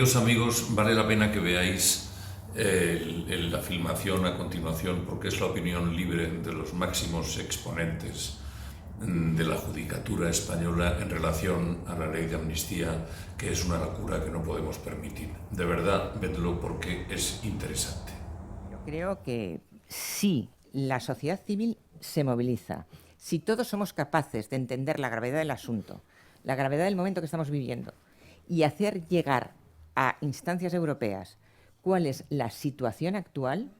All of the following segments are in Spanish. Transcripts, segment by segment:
Queridos amigos, vale la pena que veáis la filmación a continuación, porque es la opinión libre de los máximos exponentes de la judicatura española en relación a la ley de amnistía, que es una locura que no podemos permitir. De verdad, vedlo porque es interesante. Yo creo que sí, la sociedad civil se moviliza. Si todos somos capaces de entender la gravedad del asunto, la gravedad del momento que estamos viviendo, y hacer llegar a instancias europeas cuál es la situación actual,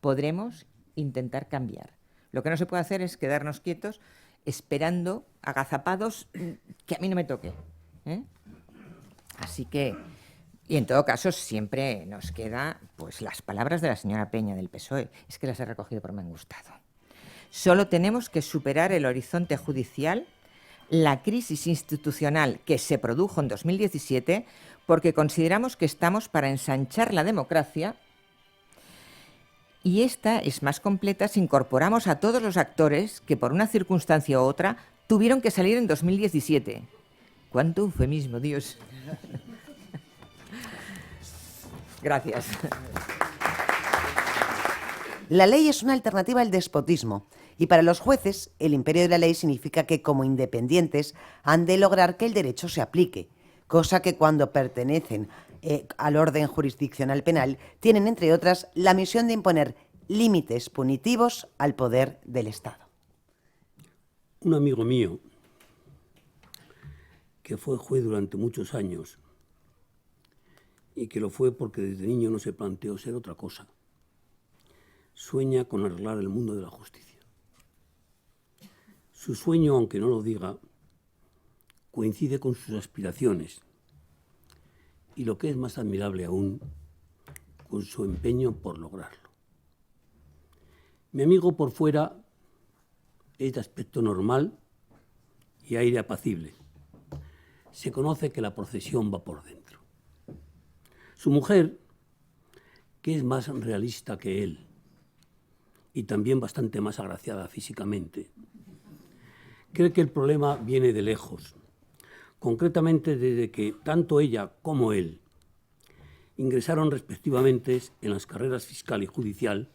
podremos intentar cambiar. Lo que no se puede hacer es quedarnos quietos esperando, agazapados, que a mí no me toque. Así que, y en todo caso, siempre nos queda pues las palabras de la señora Peña del PSOE. Es que las he recogido porque me han gustado. Solo tenemos que superar el horizonte judicial, la crisis institucional que se produjo en 2017, porque consideramos que estamos para ensanchar la democracia, y esta es más completa si incorporamos a todos los actores que por una circunstancia u otra tuvieron que salir en 2017. ¡Cuánto eufemismo, Dios! Gracias. La ley es una alternativa al despotismo y para los jueces el imperio de la ley significa que como independientes han de lograr que el derecho se aplique, cosa que cuando pertenecen al orden jurisdiccional penal tienen, entre otras, la misión de imponer límites punitivos al poder del Estado. Un amigo mío, que fue juez durante muchos años y que lo fue porque desde niño no se planteó ser otra cosa, sueña con arreglar el mundo de la justicia. Su sueño, aunque no lo diga, coincide con sus aspiraciones y, lo que es más admirable aún, con su empeño por lograrlo. Mi amigo por fuera es de aspecto normal y aire apacible. Se conoce que la procesión va por dentro. Su mujer, que es más realista que él y también bastante más agraciada físicamente, cree que el problema viene de lejos, concretamente desde que tanto ella como él ingresaron respectivamente en las carreras fiscal y judicial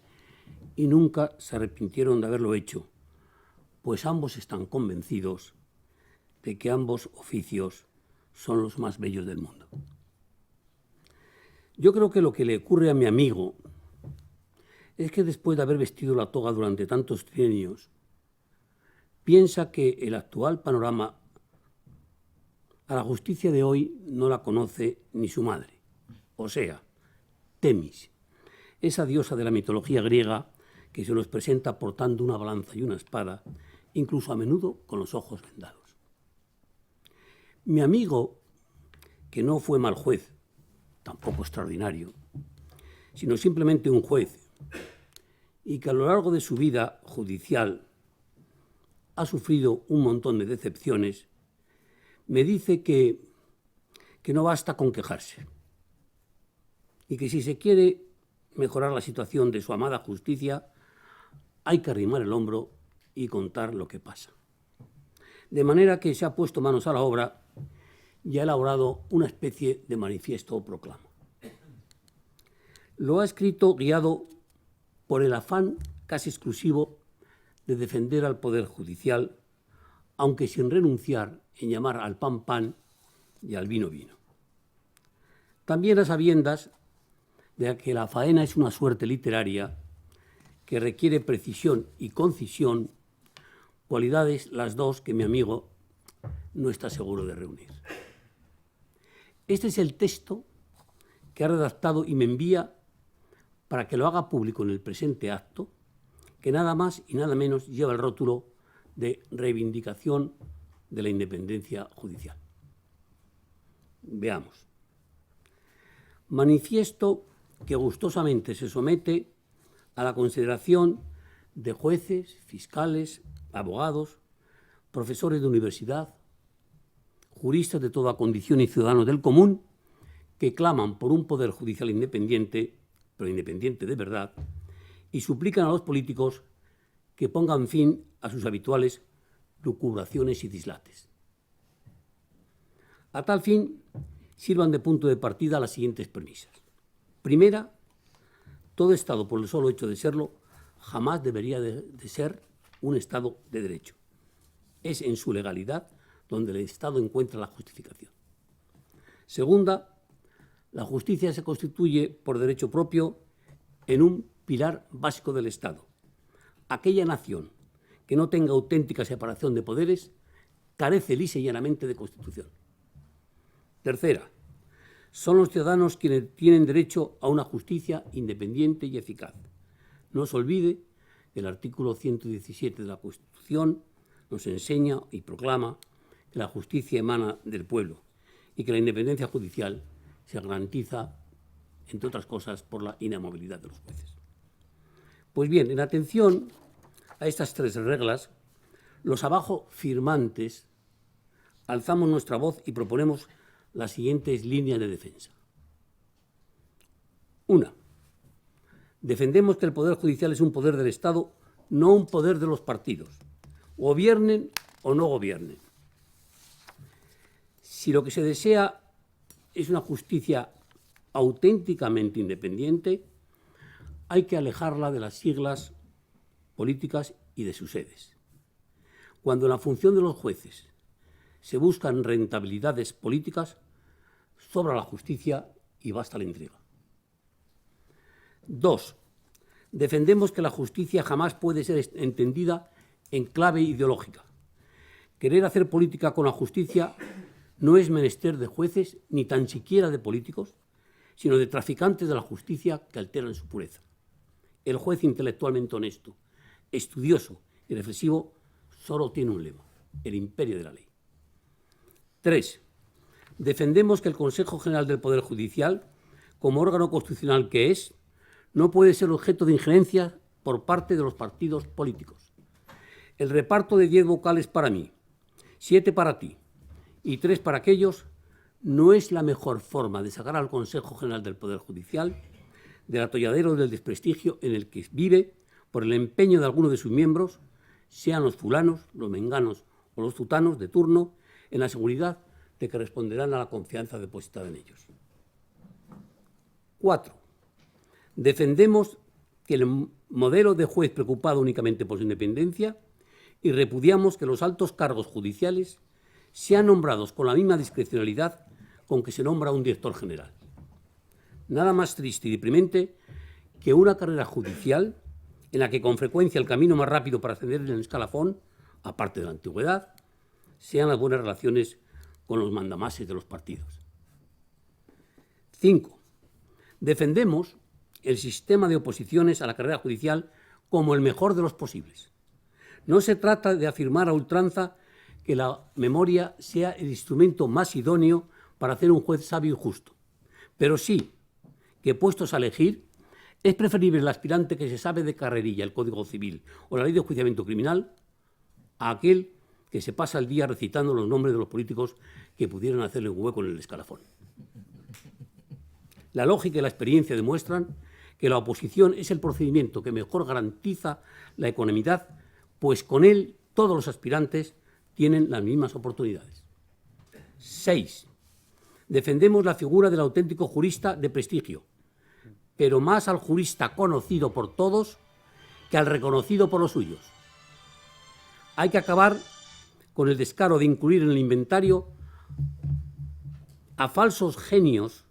y nunca se arrepintieron de haberlo hecho, pues ambos están convencidos de que ambos oficios son los más bellos del mundo. Yo creo que lo que le ocurre a mi amigo es que después de haber vestido la toga durante tantos trienios, piensa que el actual panorama a la justicia de hoy no la conoce ni su madre, o sea, Temis, esa diosa de la mitología griega que se nos presenta portando una balanza y una espada, incluso a menudo con los ojos vendados. Mi amigo, que no fue mal juez, tampoco extraordinario, sino simplemente un juez, y que a lo largo de su vida judicial ha sufrido un montón de decepciones, me dice que no basta con quejarse y que si se quiere mejorar la situación de su amada justicia, hay que arrimar el hombro y contar lo que pasa. De manera que se ha puesto manos a la obra y ha elaborado una especie de manifiesto o proclama. Lo ha escrito guiado por el afán casi exclusivo de defender al Poder Judicial, aunque sin renunciar en llamar al pan pan y al vino vino. También a sabiendas de que la faena es una suerte literaria que requiere precisión y concisión, cualidades las dos que mi amigo no está seguro de reunir. Este es el texto que ha redactado y me envía para que lo haga público en el presente acto, que nada más y nada menos lleva el rótulo de reivindicación de la independencia judicial. Veamos. Manifiesto que gustosamente se somete a la consideración de jueces, fiscales, abogados, profesores de universidad, juristas de toda condición y ciudadanos del común que claman por un poder judicial independiente, pero independiente de verdad, y suplican a los políticos que pongan fin a sus habituales lucubraciones y dislates. A tal fin, sirvan de punto de partida las siguientes premisas. Primera, todo Estado, por el solo hecho de serlo, jamás debería de ser un Estado de derecho. Es en su legalidad donde el Estado encuentra la justificación. Segunda, la justicia se constituye por derecho propio en un pilar básico del Estado. Aquella nación que no tenga auténtica separación de poderes carece lisa y llanamente de Constitución. Tercera, son los ciudadanos quienes tienen derecho a una justicia independiente y eficaz. No se olvide que el artículo 117 de la Constitución nos enseña y proclama que la justicia emana del pueblo y que la independencia judicial se garantiza, entre otras cosas, por la inamovilidad de los jueces. Pues bien, en atención a estas tres reglas, los abajo firmantes alzamos nuestra voz y proponemos las siguientes líneas de defensa. 1. Defendemos que el Poder Judicial es un poder del Estado, no un poder de los partidos, gobiernen o no gobiernen. Si lo que se desea es una justicia auténticamente independiente, hay que alejarla de las siglas políticas y de sus sedes. Cuando en la función de los jueces se buscan rentabilidades políticas, sobra la justicia y basta la intriga. 2. Defendemos que la justicia jamás puede ser entendida en clave ideológica. Querer hacer política con la justicia no es menester de jueces ni tan siquiera de políticos, sino de traficantes de la justicia que alteran su pureza. El juez intelectualmente honesto, estudioso y reflexivo solo tiene un lema: el imperio de la ley. 3. Defendemos que el Consejo General del Poder Judicial, como órgano constitucional que es, no puede ser objeto de injerencia por parte de los partidos políticos. El reparto de 10 vocales para mí, 7 para ti y 3 para aquellos no es la mejor forma de sacar al Consejo General del Poder Judicial del atolladero del desprestigio en el que vive por el empeño de algunos de sus miembros, sean los fulanos, los menganos o los zutanos de turno, en la seguridad de que responderán a la confianza depositada en ellos. 4. Defendemos que el modelo de juez preocupado únicamente por su independencia y repudiamos que los altos cargos judiciales sean nombrados con la misma discrecionalidad con que se nombra un director general. Nada más triste y deprimente que una carrera judicial en la que con frecuencia el camino más rápido para ascender en el escalafón, aparte de la antigüedad, sean las buenas relaciones con los mandamases de los partidos. 5. Defendemos el sistema de oposiciones a la carrera judicial como el mejor de los posibles. No se trata de afirmar a ultranza que la memoria sea el instrumento más idóneo para hacer un juez sabio y justo, pero sí que, puestos a elegir, es preferible el aspirante que se sabe de carrerilla el Código Civil o la Ley de Enjuiciamiento Criminal a aquel que se pasa el día recitando los nombres de los políticos que pudieran hacerle un hueco en el escalafón. La lógica y la experiencia demuestran que la oposición es el procedimiento que mejor garantiza la ecuanimidad, pues con él todos los aspirantes tienen las mismas oportunidades. 6. Defendemos la figura del auténtico jurista de prestigio, pero más al jurista conocido por todos que al reconocido por los suyos. Hay que acabar con el descaro de incluir en el inventario a falsos genios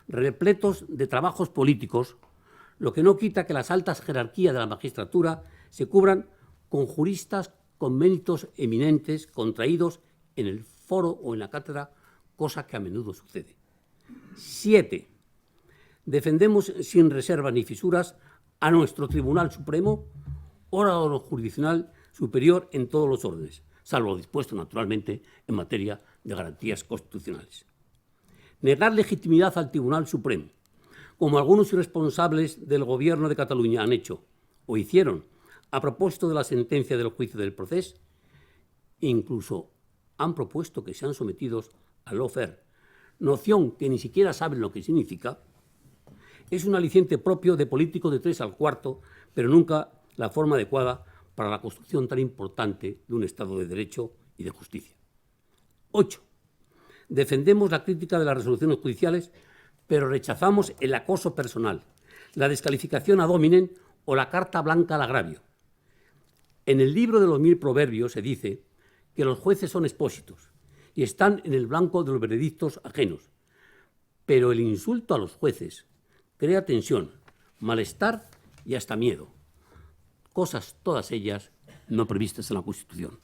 repletos de trabajos políticos, lo que no quita que las altas jerarquías de la magistratura se cubran con juristas con méritos eminentes contraídos en el foro o en la cátedra, cosa que a menudo sucede. 7. Defendemos sin reservas ni fisuras a nuestro Tribunal Supremo, órgano jurisdiccional superior en todos los órdenes, salvo lo dispuesto, naturalmente, en materia de garantías constitucionales. Negar legitimidad al Tribunal Supremo, como algunos irresponsables del Gobierno de Cataluña han hecho o hicieron a propósito de la sentencia del juicio del procés, incluso han propuesto que sean sometidos al lawfare, noción que ni siquiera saben lo que significa, es un aliciente propio de políticos de 3 al cuarto, pero nunca la forma adecuada para la construcción tan importante de un Estado de Derecho y de justicia. 8. Defendemos la crítica de las resoluciones judiciales, pero rechazamos el acoso personal, la descalificación ad hominem o la carta blanca al agravio. En el libro de los 1000 proverbios se dice que los jueces son expósitos y están en el blanco de los veredictos ajenos. Pero el insulto a los jueces crea tensión, malestar y hasta miedo. Cosas todas ellas no previstas en la Constitución.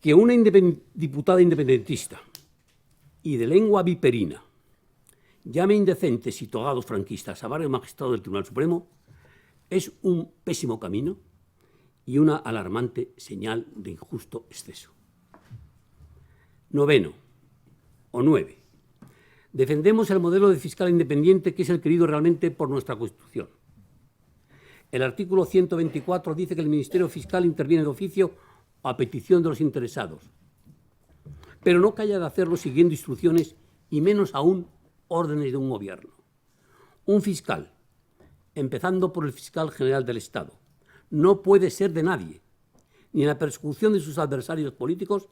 Que una diputada independentista y de lengua viperina llame indecentes y togados franquistas a varios magistrados del Tribunal Supremo es un pésimo camino y una alarmante señal de injusto exceso. 9. Defendemos el modelo de fiscal independiente que es el querido realmente por nuestra Constitución. El artículo 124 dice que el Ministerio Fiscal interviene de oficio a petición de los interesados, pero no calla de hacerlo siguiendo instrucciones y menos aún órdenes de un gobierno. Un fiscal, empezando por el fiscal general del Estado, no puede ser de nadie, ni en la persecución de sus adversarios políticos,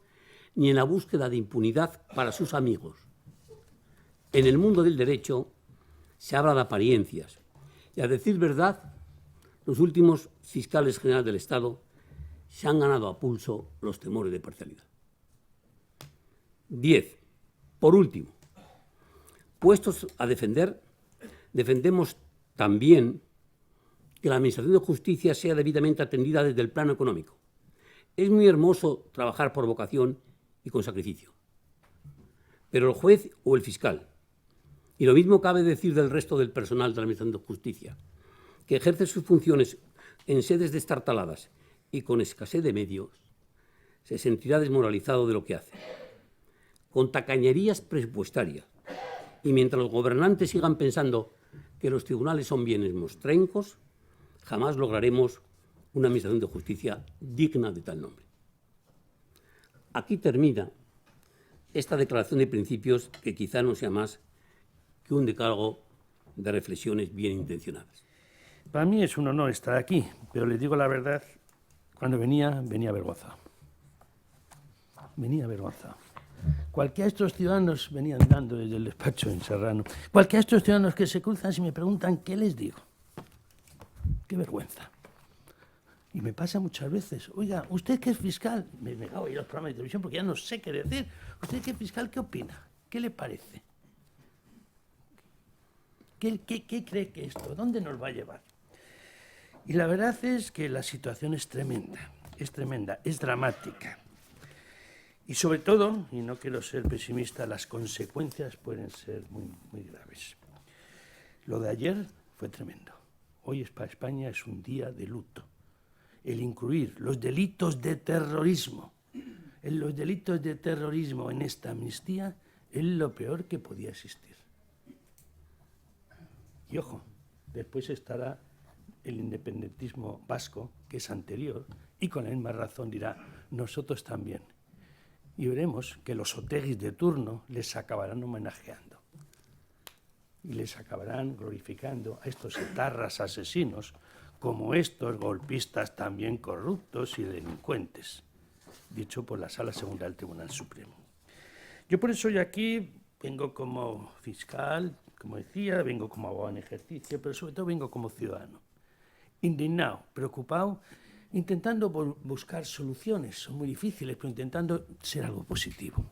ni en la búsqueda de impunidad para sus amigos. En el mundo del derecho se habla de apariencias, y a decir verdad, los últimos fiscales generales del Estado se han ganado a pulso los temores de parcialidad. 10. Por último, puestos a defender, defendemos también que la Administración de Justicia sea debidamente atendida desde el plano económico. Es muy hermoso trabajar por vocación y con sacrificio, pero el juez o el fiscal, y lo mismo cabe decir del resto del personal de la Administración de Justicia, que ejerce sus funciones en sedes destartaladas y con escasez de medios, se sentirá desmoralizado de lo que hace. Con tacañerías presupuestarias, y mientras los gobernantes sigan pensando que los tribunales son bienes mostrencos, jamás lograremos una Administración de Justicia digna de tal nombre. Aquí termina esta declaración de principios que quizá no sea más que un decálogo de reflexiones bien intencionadas. Para mí es un honor estar aquí, pero les digo la verdad, cuando venía avergonzado. Venía avergonzado. Cualquiera de estos ciudadanos venía andando desde el despacho en Serrano. Cualquiera de estos ciudadanos que se cruzan, si me preguntan, ¿qué les digo? Qué vergüenza. Y me pasa muchas veces, oiga, ¿usted que es fiscal? Me hago a ir a los programas de televisión porque ya no sé qué decir. ¿Usted que es fiscal, qué opina? ¿Qué le parece? ¿Qué cree que esto? ¿Dónde nos va a llevar? Y la verdad es que la situación es tremenda, es dramática. Y sobre todo, y no quiero ser pesimista, las consecuencias pueden ser muy graves. Lo de ayer fue tremendo. Hoy para España es un día de luto. El incluir los delitos de terrorismo, en esta amnistía es lo peor que podía existir. Y ojo, después estará el independentismo vasco, que es anterior, y con la misma razón dirá, nosotros también. Y veremos que los oteguis de turno les acabarán homenajeando. Y les acabarán glorificando a estos etarras asesinos, como estos golpistas también corruptos y delincuentes, dicho por la Sala Segunda del Tribunal Supremo. Yo por eso hoy aquí vengo como fiscal, como decía, vengo como abogado en ejercicio, pero sobre todo vengo como ciudadano. Indignado, preocupado, intentando buscar soluciones, son muy difíciles, pero intentando ser algo positivo.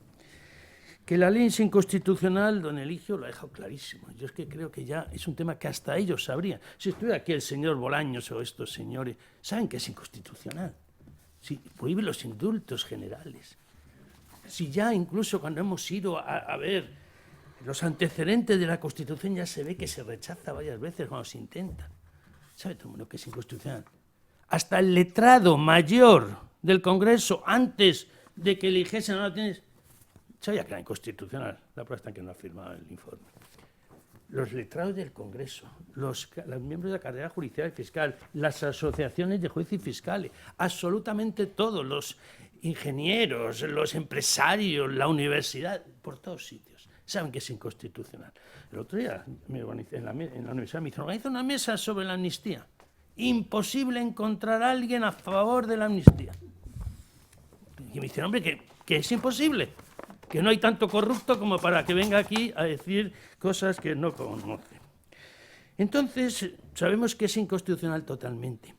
Que la ley es inconstitucional, don Eligio lo ha dejado clarísimo. Yo es que creo que ya es un tema que hasta ellos sabrían. Si estuviera aquí el señor Bolaños o estos señores, saben que es inconstitucional. Si prohíbe los indultos generales. Si ya incluso cuando hemos ido a ver los antecedentes de la Constitución ya se ve que se rechaza varias veces cuando se intenta. ¿Sabe todo el mundo que es inconstitucional? Hasta el letrado mayor del Congreso, antes de que eligiesen, no lo tienes, sabía que era inconstitucional. La prueba está en que no ha firmado el informe. Los letrados del Congreso, los miembros de la carrera judicial y fiscal, las asociaciones de jueces y fiscales, absolutamente todos, los ingenieros, los empresarios, la universidad, por todos sitios, saben que es inconstitucional. El otro día en la universidad me organiza una mesa sobre la amnistía. Imposible encontrar a alguien a favor de la amnistía. Y me dicen, hombre, que es imposible. que no hay tanto corrupto como para que venga aquí a decir cosas que no conoce. Entonces, sabemos que es inconstitucional totalmente.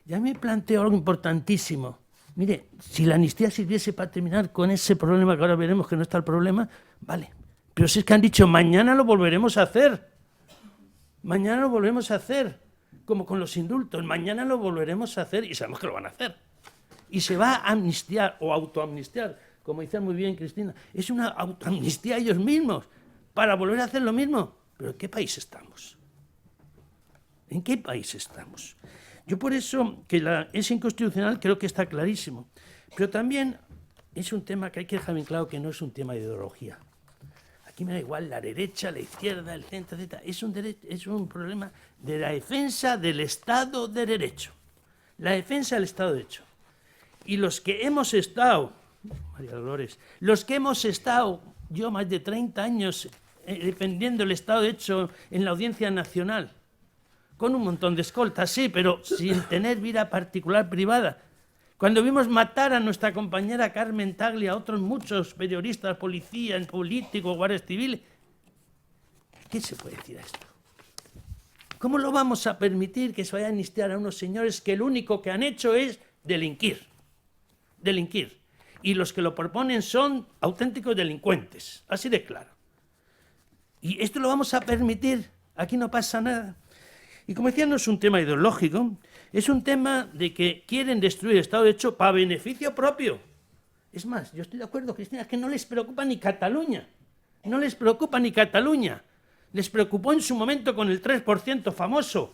Ya me planteo algo importantísimo. Mire, si la amnistía sirviese para terminar con ese problema, que ahora veremos que no está el problema, vale. Pero si es que han dicho, mañana lo volveremos a hacer. Mañana lo volveremos a hacer. Como con los indultos. Mañana lo volveremos a hacer y sabemos que lo van a hacer. Y se va a amnistiar o autoamnistiar, como dice muy bien Cristina. Es una autoamnistía a ellos mismos para volver a hacer lo mismo. ¿Pero en qué país estamos? ¿En qué país estamos? Yo por eso, que es inconstitucional, creo que está clarísimo. Pero también es un tema que hay que dejar bien claro que no es un tema de ideología. Aquí me da igual la derecha, la izquierda, el centro, etc. Es un problema de la defensa del Estado de Derecho. La defensa del Estado de Derecho. Y los que hemos estado, María Dolores, los que hemos estado, yo más de 30 años defendiendo el Estado de Derecho en la Audiencia Nacional, con un montón de escoltas, sí, pero sin tener vida particular privada. Cuando vimos matar a nuestra compañera Carmen Tagle, a otros muchos periodistas, policías, políticos, guardias civiles, ¿qué se puede decir a esto? ¿Cómo lo vamos a permitir que se vaya a amnistiar a unos señores que lo único que han hecho es delinquir? Delinquir. Y los que lo proponen son auténticos delincuentes, así de claro. ¿Y esto lo vamos a permitir? Aquí no pasa nada. Y como decía, no es un tema ideológico, es un tema de que quieren destruir el Estado de Derecho para beneficio propio. Es más, yo estoy de acuerdo, Cristina, es que no les preocupa ni Cataluña. No les preocupa ni Cataluña. Les preocupó en su momento con el 3% famoso,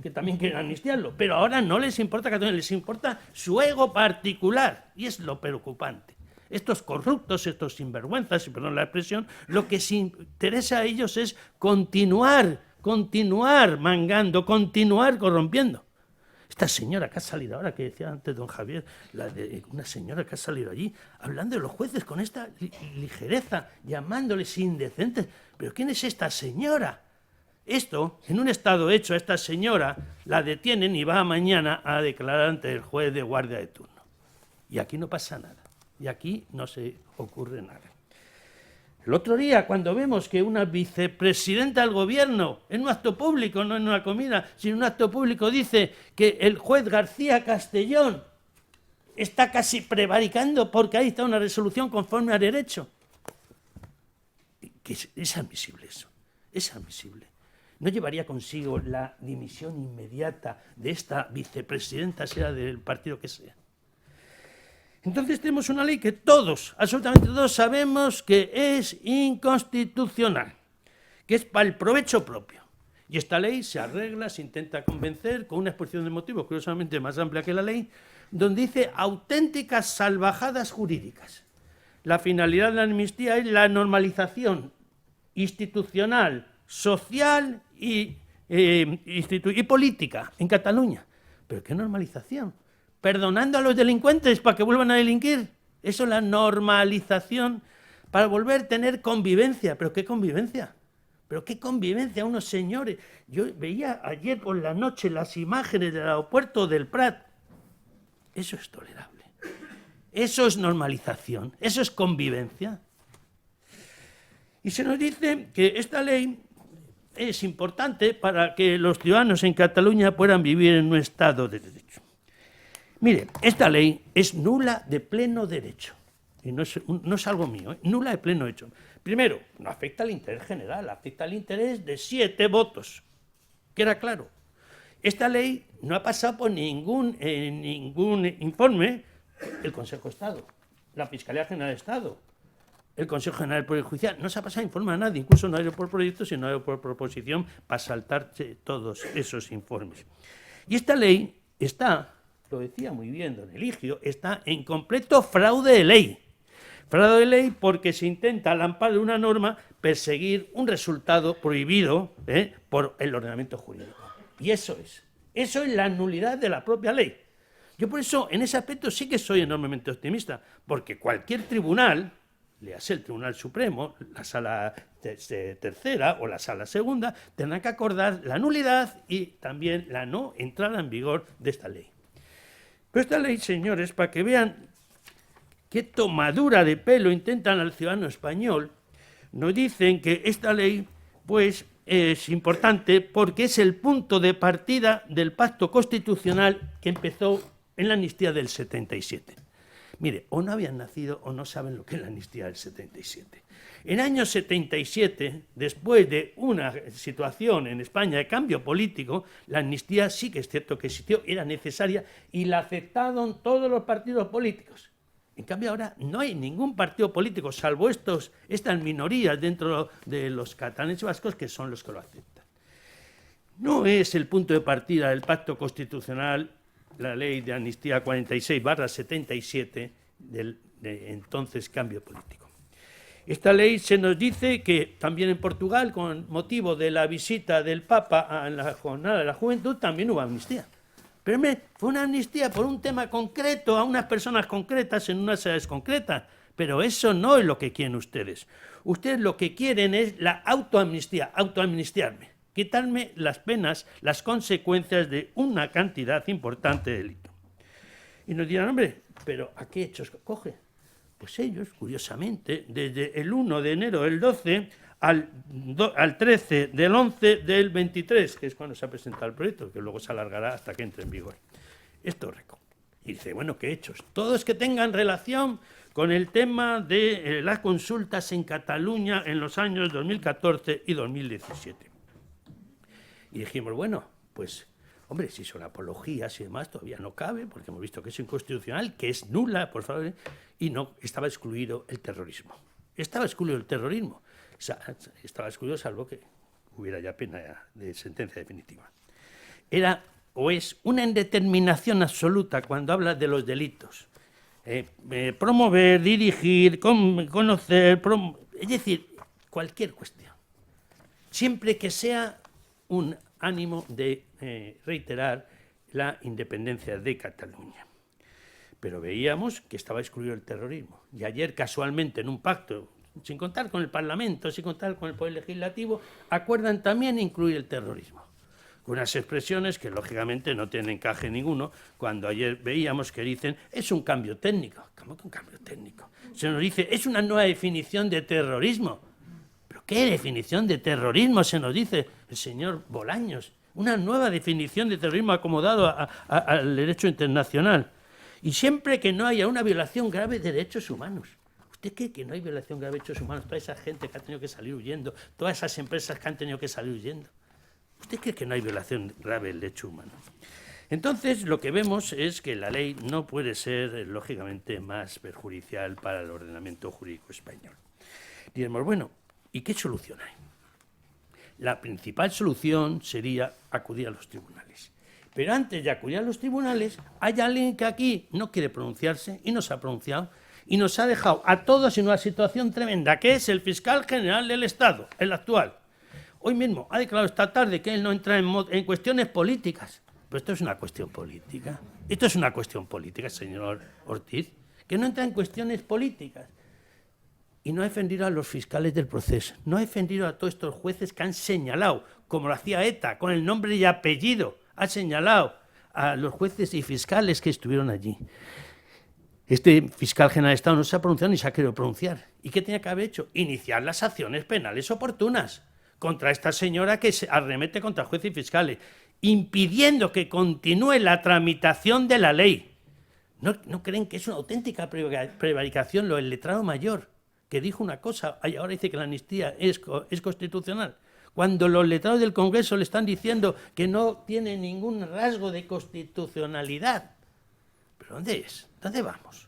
que también quieren amnistiarlo, pero ahora no les importa Cataluña, les importa su ego particular, y es lo preocupante. Estos corruptos, estos sinvergüenzas, y perdón la expresión, lo que les interesa a ellos es continuar mangando, continuar corrompiendo. Esta señora que ha salido ahora, que decía antes don Javier, una señora que ha salido allí, hablando de los jueces con esta ligereza, llamándoles indecentes. ¿Pero quién es esta señora? Esto, en un estado hecho, a esta señora la detienen y va mañana a declarar ante el juez de guardia de turno. Y aquí no pasa nada. Y aquí no se ocurre nada. El otro día, cuando vemos que una vicepresidenta del gobierno, en un acto público, no en una comida, sino en un acto público, dice que el juez García Castellón está casi prevaricando porque ahí está una resolución conforme a derecho. Que es admisible eso, es admisible. ¿No llevaría consigo la dimisión inmediata de esta vicepresidenta, sea del partido que sea? Entonces tenemos una ley que todos, absolutamente todos, sabemos que es inconstitucional, que es para el provecho propio. Y esta ley se arregla, se intenta convencer con una exposición de motivos, curiosamente más amplia que la ley, donde dice auténticas salvajadas jurídicas. La finalidad de la amnistía es la normalización institucional, social y política en Cataluña. ¿Pero qué normalización? Perdonando a los delincuentes para que vuelvan a delinquir. Eso es la normalización para volver a tener convivencia. ¿Pero qué convivencia? ¿Pero qué convivencia unos señores? Yo veía ayer por la noche las imágenes del aeropuerto del Prat. Eso es tolerable. Eso es normalización. Eso es convivencia. Y se nos dice que esta ley es importante para que los ciudadanos en Cataluña puedan vivir en un Estado de Derecho. Mire, esta ley es nula de pleno derecho. Y no es algo mío, nula de pleno derecho. Primero, no afecta al interés general, afecta al interés de 7 votos. Queda claro. Esta ley no ha pasado por ningún informe el Consejo de Estado, la Fiscalía General de Estado, el Consejo General del Poder Judicial. No se ha pasado informe a nadie, incluso no ha ido por proyecto, sino ha ido por proposición para saltarse todos esos informes. Y esta ley está, lo decía muy bien don Eligio, está en completo fraude de ley. Fraude de ley porque se intenta, al amparo de una norma, perseguir un resultado prohibido por el ordenamiento jurídico. Y eso es la nulidad de la propia ley. Yo por eso, en ese aspecto, sí que soy enormemente optimista, porque cualquier tribunal, le hace el Tribunal Supremo, la Sala Tercera o la Sala Segunda, tendrán que acordar la nulidad y también la no entrada en vigor de esta ley. Pero esta ley, señores, para que vean qué tomadura de pelo intentan al ciudadano español, nos dicen que esta ley pues, es importante porque es el punto de partida del pacto constitucional que empezó en la amnistía del 77. Mire, o no habían nacido o no saben lo que es la amnistía del 77. En el año 77, después de una situación en España de cambio político, la amnistía sí que es cierto que existió, era necesaria y la aceptaron todos los partidos políticos. En cambio ahora no hay ningún partido político, salvo estas minorías dentro de los catalanes y vascos que son los que lo aceptan. No es el punto de partida del pacto constitucional la ley de amnistía 46/77 del entonces cambio político. Esta ley se nos dice que también en Portugal, con motivo de la visita del Papa a la Jornada de la Juventud, también hubo amnistía. Pero fue una amnistía por un tema concreto, a unas personas concretas, en unas edades concretas. Pero eso no es lo que quieren ustedes. Ustedes lo que quieren es la autoamnistía, autoamnistiarme, quitarme las penas, las consecuencias de una cantidad importante de delito. Y nos dirán, hombre, ¿pero a qué hechos coge? Pues ellos, curiosamente, desde el 1 de enero del 12 al 13 del 11 del 23, que es cuando se ha presentado el proyecto, que luego se alargará hasta que entre en vigor. Esto récord. Y dice, bueno, ¿qué hechos? Todos que tengan relación con el tema de las consultas en Cataluña en los años 2014 y 2017. Y dijimos, bueno, pues, hombre, si son apologías y demás, todavía no cabe, porque hemos visto que es inconstitucional, que es nula, por favor, y no, estaba excluido el terrorismo. Estaba excluido el terrorismo. O sea, estaba excluido salvo que hubiera ya pena de sentencia definitiva. Era o es una indeterminación absoluta cuando habla de los delitos. Promover, dirigir, conocer, es decir, cualquier cuestión. Siempre que sea un ánimo de reiterar la independencia de Cataluña. Pero veíamos que estaba excluido el terrorismo. Y ayer, casualmente, en un pacto, sin contar con el Parlamento, sin contar con el Poder Legislativo, acuerdan también incluir el terrorismo. Con unas expresiones que, lógicamente, no tienen encaje ninguno, cuando ayer veíamos que dicen, es un cambio técnico. ¿Cómo que un cambio técnico? Se nos dice, es una nueva definición de terrorismo. ¿Pero qué definición de terrorismo se nos dice el señor Bolaños? Una nueva definición de terrorismo acomodado al derecho internacional. Y siempre que no haya una violación grave de derechos humanos. ¿Usted cree que no hay violación grave de derechos humanos? Toda esa gente que ha tenido que salir huyendo, todas esas empresas que han tenido que salir huyendo. ¿Usted cree que no hay violación grave del derecho humano? Entonces, lo que vemos es que la ley no puede ser, lógicamente, más perjudicial para el ordenamiento jurídico español. Diremos, bueno, ¿y qué solución hay? La principal solución sería acudir a los tribunales. Pero antes de acudir a los tribunales, hay alguien que aquí no quiere pronunciarse y no se ha pronunciado y nos ha dejado a todos en una situación tremenda, que es el fiscal general del Estado, el actual. Hoy mismo ha declarado esta tarde que él no entra en cuestiones políticas. Pero esto es una cuestión política. Esto es una cuestión política, señor Ortiz, que no entra en cuestiones políticas. Y no ha defendido a los fiscales del proceso, no ha defendido a todos estos jueces que han señalado, como lo hacía ETA, con el nombre y apellido, ha señalado a los jueces y fiscales que estuvieron allí. Este fiscal general de Estado no se ha pronunciado ni se ha querido pronunciar. ¿Y qué tenía que haber hecho? Iniciar las acciones penales oportunas contra esta señora que se arremete contra jueces y fiscales, impidiendo que continúe la tramitación de la ley. ¿No creen que es una auténtica prevaricación lo del letrado mayor, que dijo una cosa y ahora dice que la amnistía es constitucional? Cuando los letrados del Congreso le están diciendo que no tiene ningún rasgo de constitucionalidad. ¿Pero dónde es? ¿Dónde vamos?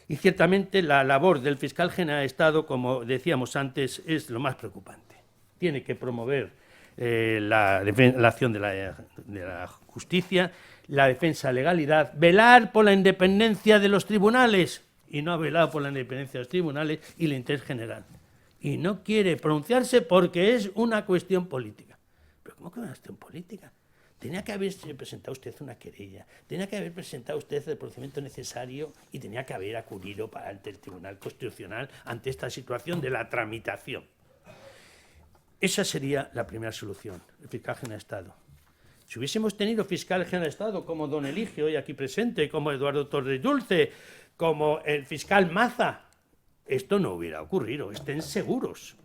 Y ciertamente la labor del fiscal general de Estado, como decíamos antes, es lo más preocupante. Tiene que promover la acción de la justicia, la defensa de la legalidad, velar por la independencia de los tribunales, y no ha velado por la independencia de los tribunales y el interés general. Y no quiere pronunciarse porque es una cuestión política. ¿Pero cómo que una cuestión política? Tenía que haber presentado usted una querella, tenía que haber presentado usted el procedimiento necesario y tenía que haber acudido ante el Tribunal Constitucional ante esta situación de la tramitación. Esa sería la primera solución, el fiscal general de Estado. Si hubiésemos tenido fiscal general de Estado como don Eligio, hoy aquí presente, como Eduardo Torres Dulce, como el fiscal Maza, esto no hubiera ocurrido. Estén seguros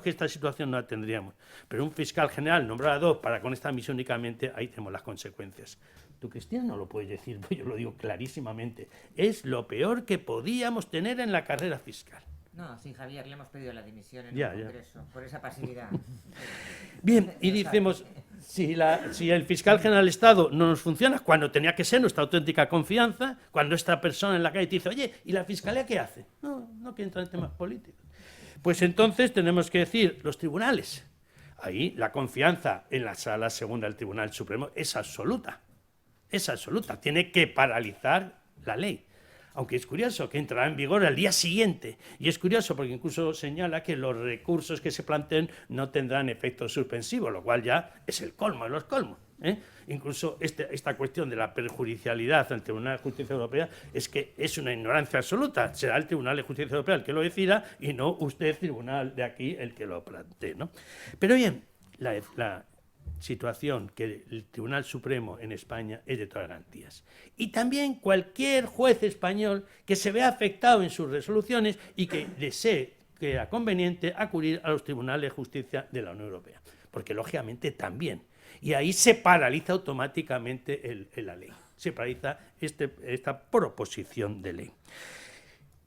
que esta situación no la tendríamos. Pero un fiscal general nombrado para con esta misión únicamente, ahí tenemos las consecuencias. Tú, Cristina, no lo puedes decir, pero yo lo digo clarísimamente. Es lo peor que podíamos tener en la carrera fiscal. No, sí, Javier, le hemos pedido la dimisión en el Congreso por esa pasividad. Bien, y decimos, si el fiscal general del Estado no nos funciona, cuando tenía que ser nuestra auténtica confianza, cuando esta persona en la calle te dice, oye, ¿y la fiscalía qué hace? No quiero entrar en temas políticos. Pues entonces tenemos que decir, los tribunales, ahí la confianza en la Sala Segunda del Tribunal Supremo es absoluta, tiene que paralizar la ley. Aunque es curioso que entrará en vigor al día siguiente. Y es curioso porque incluso señala que los recursos que se planteen no tendrán efecto suspensivo, lo cual ya es el colmo de los colmos. Incluso esta cuestión de la perjudicialidad ante el Tribunal de Justicia Europea es que es una ignorancia absoluta. Será el Tribunal de Justicia Europea el que lo decida y no usted, tribunal de aquí, el que lo plantee, ¿no? Pero bien, la situación que el Tribunal Supremo en España es de todas garantías. Y también cualquier juez español que se vea afectado en sus resoluciones y que desee que era conveniente acudir a los tribunales de justicia de la Unión Europea. Porque lógicamente también. Y ahí se paraliza automáticamente la ley. Se paraliza esta proposición de ley.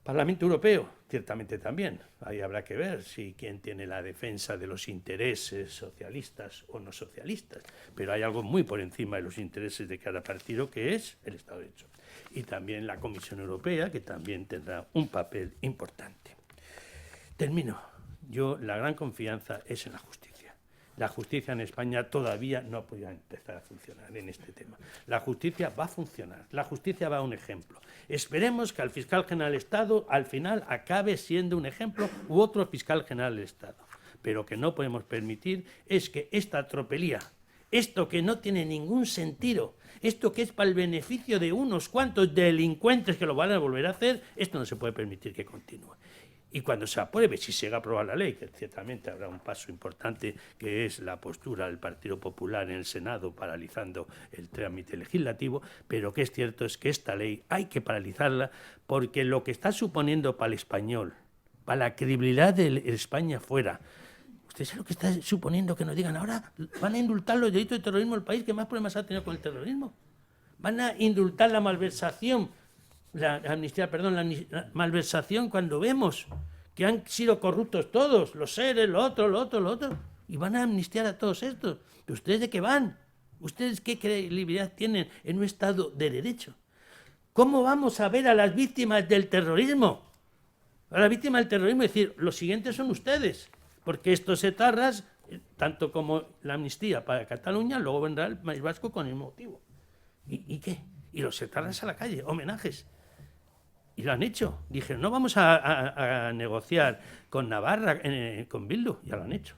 Parlamento Europeo, ciertamente también. Ahí habrá que ver si quién tiene la defensa de los intereses socialistas o no socialistas. Pero hay algo muy por encima de los intereses de cada partido, que es el Estado de Derecho. Y también la Comisión Europea, que también tendrá un papel importante. Termino. La gran confianza es en la justicia. La justicia en España todavía no ha podido empezar a funcionar en este tema. La justicia va a funcionar, la justicia va a un ejemplo. Esperemos que el fiscal general del Estado al final acabe siendo un ejemplo u otro fiscal general del Estado. Pero que no podemos permitir es que esta tropelía, esto que no tiene ningún sentido, esto que es para el beneficio de unos cuantos delincuentes que lo van a volver a hacer, esto no se puede permitir que continúe. Y cuando se apruebe, si se llega a aprobar la ley, que ciertamente habrá un paso importante, que es la postura del Partido Popular en el Senado paralizando el trámite legislativo, pero que es cierto es que esta ley hay que paralizarla porque lo que está suponiendo para el español, para la credibilidad de España fuera, ¿usted sabe lo que está suponiendo que nos digan ahora? ¿Van a indultar los delitos de terrorismo del país que más problemas ha tenido con el terrorismo? ¿Van a indultar la malversación? La malversación cuando vemos que han sido corruptos todos, los seres, lo otro, y van a amnistiar a todos estos. ¿Pero ustedes de qué van? ¿Ustedes qué credibilidad tienen en un Estado de Derecho? ¿Cómo vamos a ver a las víctimas del terrorismo? A las víctimas del terrorismo, es decir, los siguientes son ustedes, porque estos etarras, tanto como la amnistía para Cataluña, luego vendrá el País Vasco con el mismo motivo. ¿Y qué? Y los etarras a la calle, homenajes. Y lo han hecho. Dijeron, no vamos a negociar con Navarra, con Bildu. Ya lo han hecho.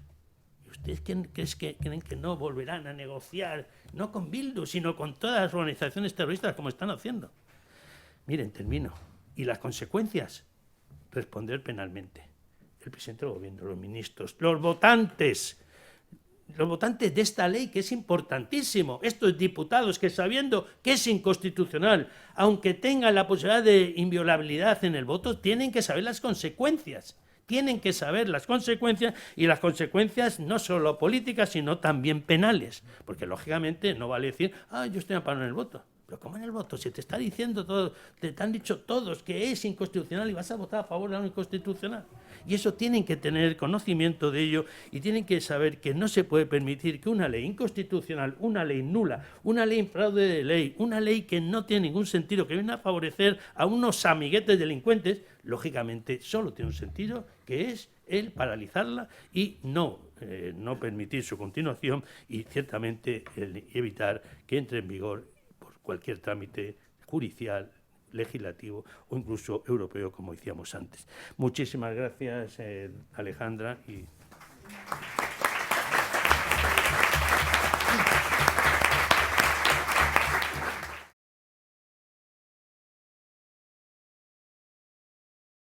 ¿Y ustedes creen que no volverán a negociar, no con Bildu, sino con todas las organizaciones terroristas como están haciendo? Miren, termino. ¿Y las consecuencias? Responder penalmente. El presidente del gobierno, los ministros, los votantes de esta ley, que es importantísimo, estos diputados que sabiendo que es inconstitucional, aunque tengan la posibilidad de inviolabilidad en el voto, tienen que saber las consecuencias. Tienen que saber las consecuencias, y las consecuencias no solo políticas, sino también penales. Porque, lógicamente, no vale decir, yo estoy a favor en el voto. Pero ¿cómo en el voto? Si te está diciendo todo, te han dicho todos que es inconstitucional y vas a votar a favor de lo inconstitucional. Y eso tienen que tener conocimiento de ello y tienen que saber que no se puede permitir que una ley inconstitucional, una ley nula, una ley en fraude de ley, una ley que no tiene ningún sentido, que viene a favorecer a unos amiguetes delincuentes, lógicamente solo tiene un sentido, que es el paralizarla y no permitir su continuación y ciertamente evitar que entre en vigor por cualquier trámite judicial, legislativo o incluso europeo, como decíamos antes. Muchísimas gracias, Alejandra.